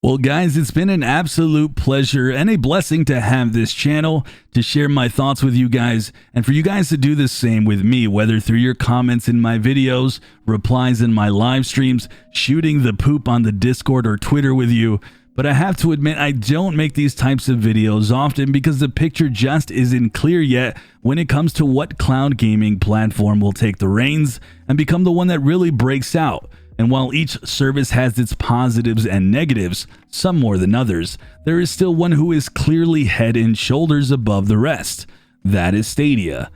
Well guys, it's been an absolute pleasure and a blessing to have this channel, to share my thoughts with you guys, and for you guys to do the same with me, whether through your comments in my videos, replies in my live streams, shooting the poop on the Discord or Twitter with you. But I have to admit, I don't make these types of videos often because the picture just isn't clear yet when it comes to what cloud gaming platform will take the reins and become the one that really breaks out. And while each service has its positives and negatives, some more than others, there is still one who is clearly head and shoulders above the rest. That is Stadia.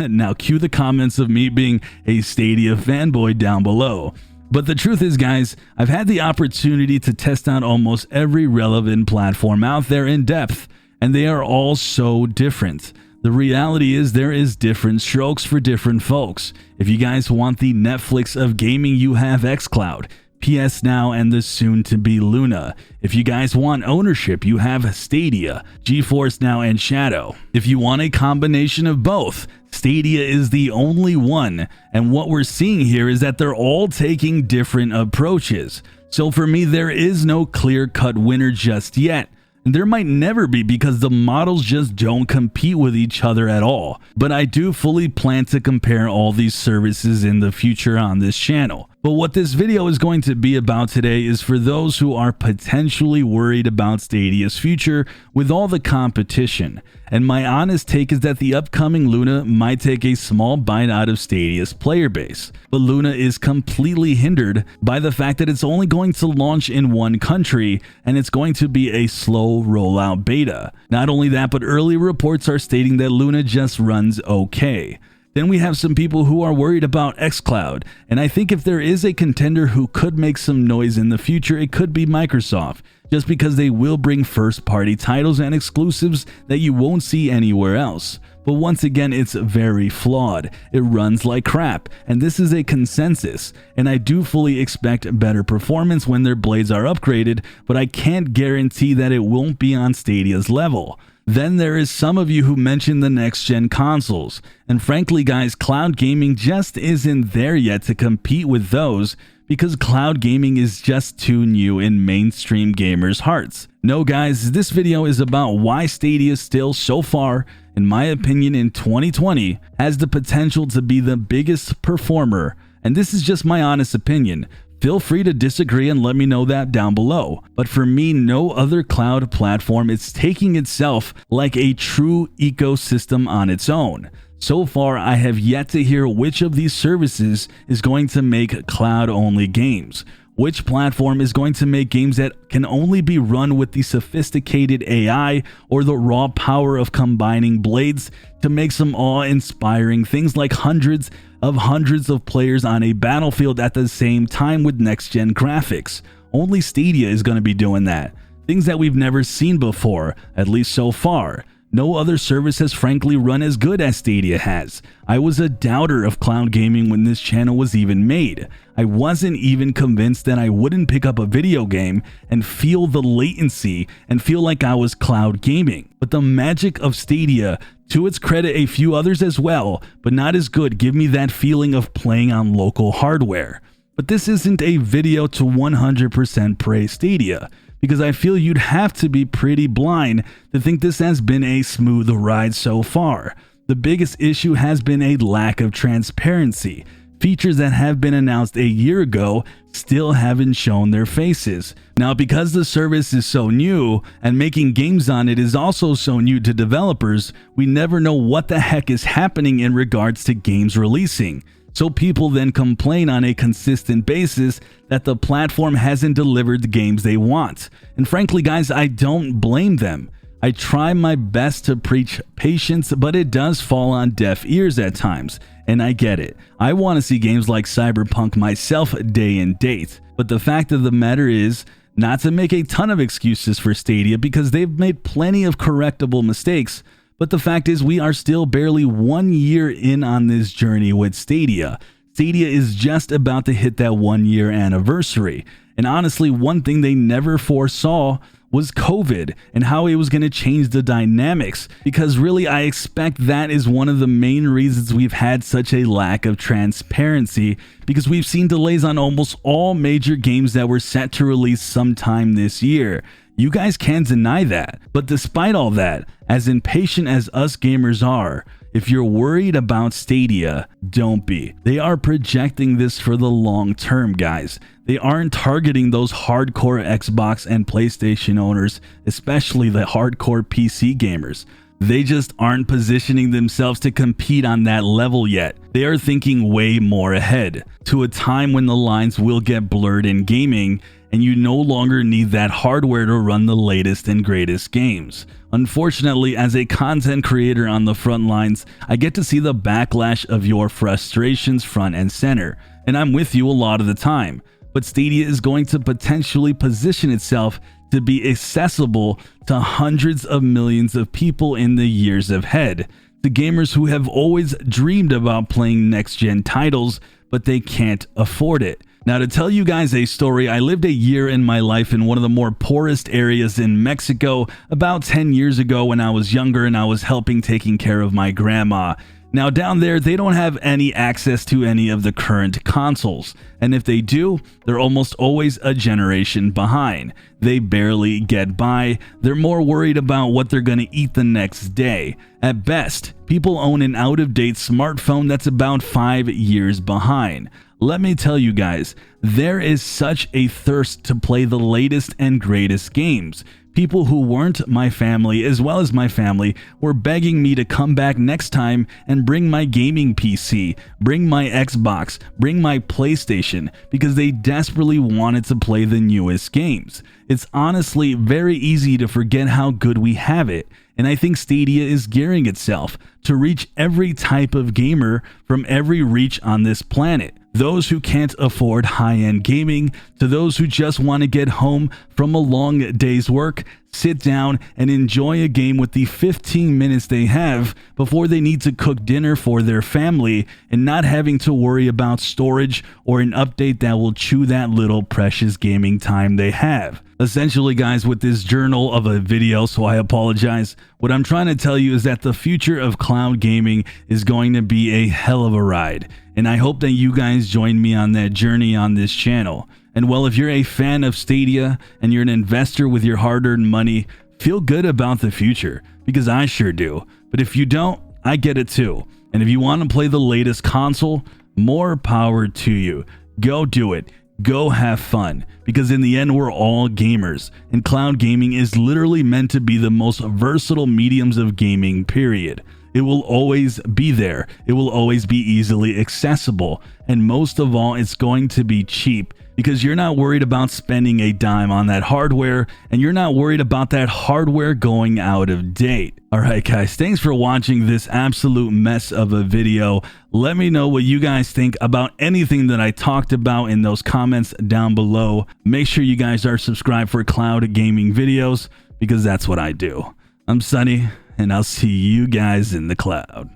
Now cue the comments of me being a Stadia fanboy down below. But the truth is, guys, I've had the opportunity to test out almost every relevant platform out there in depth, and they are all so different. The reality is there is different strokes for different folks. If you guys want the Netflix of gaming, you have xCloud, PS Now, and the soon-to-be Luna. If you guys want ownership, you have Stadia, GeForce Now, and Shadow. If you want a combination of both, Stadia is the only one. And what we're seeing here is that they're all taking different approaches. So for me, there is no clear-cut winner just yet. There might never be because the models just don't compete with each other at all. But I do fully plan to compare all these services in the future on this channel. But what this video is going to be about today is for those who are potentially worried about Stadia's future with all the competition. And my honest take is that the upcoming Luna might take a small bite out of Stadia's player base. But Luna is completely hindered by the fact that it's only going to launch in one country and it's going to be a slow rollout beta. Not only that, but early reports are stating that Luna just runs okay. Then we have some people who are worried about xCloud, and I think if there is a contender who could make some noise in the future, it could be Microsoft, just because they will bring first-party titles and exclusives that you won't see anywhere else. But once again, it's very flawed. It runs like crap, and this is a consensus, and I do fully expect better performance when their blades are upgraded, but I can't guarantee that it won't be on Stadia's level. Then there is some of you who mentioned the next-gen consoles, and frankly guys, cloud gaming just isn't there yet to compete with those because cloud gaming is just too new in mainstream gamers' hearts. No guys, this video is about why Stadia still so far, in my opinion in 2020, has the potential to be the biggest performer, and this is just my honest opinion. Feel free to disagree and let me know that down below. But for me, no other cloud platform is taking itself like a true ecosystem on its own. So far, I have yet to hear which of these services is going to make cloud-only games. Which platform is going to make games that can only be run with the sophisticated AI or the raw power of combining blades to make some awe-inspiring things like hundreds of players on a battlefield at the same time with next-gen graphics. Only Stadia is going to be doing that. Things that we've never seen before, at least so far. No other service has frankly run as good as Stadia has. I was a doubter of cloud gaming when this channel was even made. I wasn't even convinced that I wouldn't pick up a video game and feel the latency and feel like I was cloud gaming. But the magic of Stadia, to its credit a few others as well, but not as good, give me that feeling of playing on local hardware. But this isn't a video to 100% praise Stadia, because I feel you'd have to be pretty blind to think this has been a smooth ride so far. The biggest issue has been a lack of transparency. Features that have been announced a year ago still haven't shown their faces. Now, because the service is so new and making games on it is also so new to developers, we never know what the heck is happening in regards to games releasing. So people then complain on a consistent basis that the platform hasn't delivered the games they want. And frankly guys, I don't blame them. I try my best to preach patience, but it does fall on deaf ears at times, and I get it. I want to see games like Cyberpunk myself day and date. But the fact of the matter is, not to make a ton of excuses for Stadia because they've made plenty of correctable mistakes, but the fact is we are still barely 1 year in on this journey with Stadia. Stadia is just about to hit that 1 year anniversary. And honestly, one thing they never foresaw was COVID and how it was going to change the dynamics, because really I expect that is one of the main reasons we've had such a lack of transparency, because we've seen delays on almost all major games that were set to release sometime this year. You guys can't deny that. But despite all that, as impatient as us gamers are, if you're worried about Stadia, don't be. They are projecting this for the long term, guys. They aren't targeting those hardcore Xbox and PlayStation owners, especially the hardcore PC gamers. They just aren't positioning themselves to compete on that level yet. They are thinking way more ahead, to a time when the lines will get blurred in gaming and you no longer need that hardware to run the latest and greatest games. Unfortunately, as a content creator on the front lines, I get to see the backlash of your frustrations front and center, and I'm with you a lot of the time. But Stadia is going to potentially position itself to be accessible to hundreds of millions of people in the years ahead, to gamers who have always dreamed about playing next-gen titles, but they can't afford it. Now, to tell you guys a story, I lived a year in my life in one of the more poorest areas in Mexico about 10 years ago when I was younger and I was helping taking care of my grandma. Now, down there, they don't have any access to any of the current consoles, and if they do, they're almost always a generation behind. They barely get by. They're more worried about what they're going to eat the next day. At best, people own an out-of-date smartphone that's about 5 years behind. Let me tell you guys, there is such a thirst to play the latest and greatest games. People who weren't my family, as well as my family, were begging me to come back next time and bring my gaming PC, bring my Xbox, bring my PlayStation, because they desperately wanted to play the newest games. It's honestly very easy to forget how good we have it, and I think Stadia is gearing itself to reach every type of gamer from every reach on this planet. Those who can't afford high-end gaming, to those who just want to get home from a long day's work, sit down and enjoy a game with the 15 minutes they have before they need to cook dinner for their family, and not having to worry about storage or an update that will chew that little precious gaming time they have. Essentially, guys, with this journal of a video, so I apologize, what I'm trying to tell you is that the future of cloud gaming is going to be a hell of a ride, and I hope that you guys join me on that journey on this channel. And well, if you're a fan of Stadia and you're an investor with your hard-earned money, feel good about the future, because I sure do. But if you don't, I get it too. And if you want to play the latest console, more power to you. Go do it. Go have fun, because in the end, we're all gamers, and cloud gaming is literally meant to be the most versatile mediums of gaming, period. It will always be there. It will always be easily accessible. And most of all, it's going to be cheap, because you're not worried about spending a dime on that hardware, and you're not worried about that hardware going out of date. Alright guys, thanks for watching this absolute mess of a video. Let me know what you guys think about anything that I talked about in those comments down below. Make sure you guys are subscribed for cloud gaming videos, because that's what I do. I'm Sunny, and I'll see you guys in the cloud.